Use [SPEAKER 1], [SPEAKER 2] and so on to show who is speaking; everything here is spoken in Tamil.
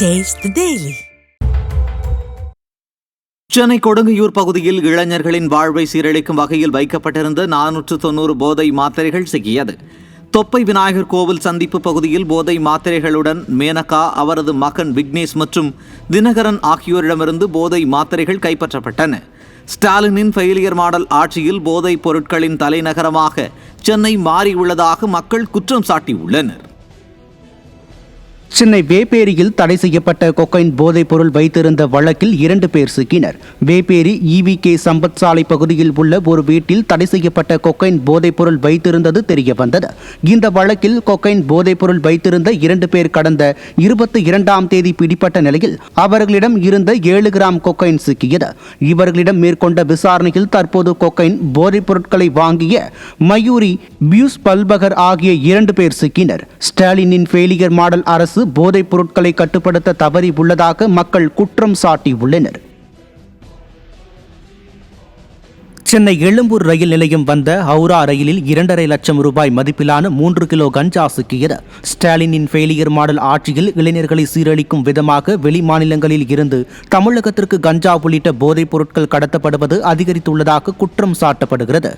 [SPEAKER 1] Taste the Daily.
[SPEAKER 2] Chennai Kodungaiyur பகுதியில் இளைஞர்களின் வாழ்வை சீரழிக்கும் வகையில் வைக்கப்பட்டிருந்த 490 போதை மாத்திரைகள் சிக்கியது. தொப்பை விநாயகர் கோவில் சந்திப்பு பகுதியில் போதை மாத்திரைகளுடன் மேனகா, அவரது மகன் விக்னேஷ் மற்றும் தினகரன் ஆகியோரிடமிருந்து போதை மாத்திரைகள் கைப்பற்றப்பட்டன. ஸ்டாலினின் ஃபெயிலியர் மாடல் ஆட்சியில் போதைப் பொருட்களின் தலைநகரமாக சென்னை மாறியுள்ளதாக மக்கள் குற்றம் சாட்டியுள்ளனர்.
[SPEAKER 3] சென்னை வேப்பேரியில் தடை செய்யப்பட்ட கொக்கைன் போதைப் பொருள் வைத்திருந்த வழக்கில் 2 பேர் சிக்கினர். வேப்பேரி EVK சம்பத் சாலை பகுதியில் உள்ள ஒரு வீட்டில் தடை செய்யப்பட்ட கொக்கைன் போதைப் பொருள் வைத்திருந்தது தெரியவந்தது. இந்த வழக்கில் கொக்கைன் போதைப் பொருள் வைத்திருந்த 2 பேர் கடந்த 22ஆம் தேதி பிடிப்பட்ட நிலையில் அவர்களிடம் இருந்த 7 கிராம் கொக்கைன் சிக்கியது. இவர்களிடம் மேற்கொண்ட விசாரணையில் தற்போது கொக்கைன் போதைப் பொருட்களை வாங்கிய மயூரி, பியூஸ் பல்பகர் ஆகிய 2 பேர் சிக்கினர். ஸ்டாலினின் ஃபெயிலியர் மாடல் அரசு போதைப் பொருட்களை கட்டுப்படுத்த தவறி உள்ளதாக மக்கள் குற்றம் சாட்டியுள்ளனர். சென்னை எழும்பூர் ரயில் நிலையம் வந்த ஹவுரா ரயிலில் 2.5 லட்சம் ரூபாய் மதிப்பிலான 3 கிலோ கஞ்சா சிக்கியது. ஸ்டாலினின் ஃபெயிலியர் மாடல் ஆட்சியில் இளைஞர்களை சீரழிக்கும் விதமாக வெளி மாநிலங்களில் இருந்து தமிழகத்திற்கு கஞ்சா உள்ளிட்ட போதைப் பொருட்கள் கடத்தப்படுவது அதிகரித்துள்ளதாக குற்றம் சாட்டப்படுகிறது.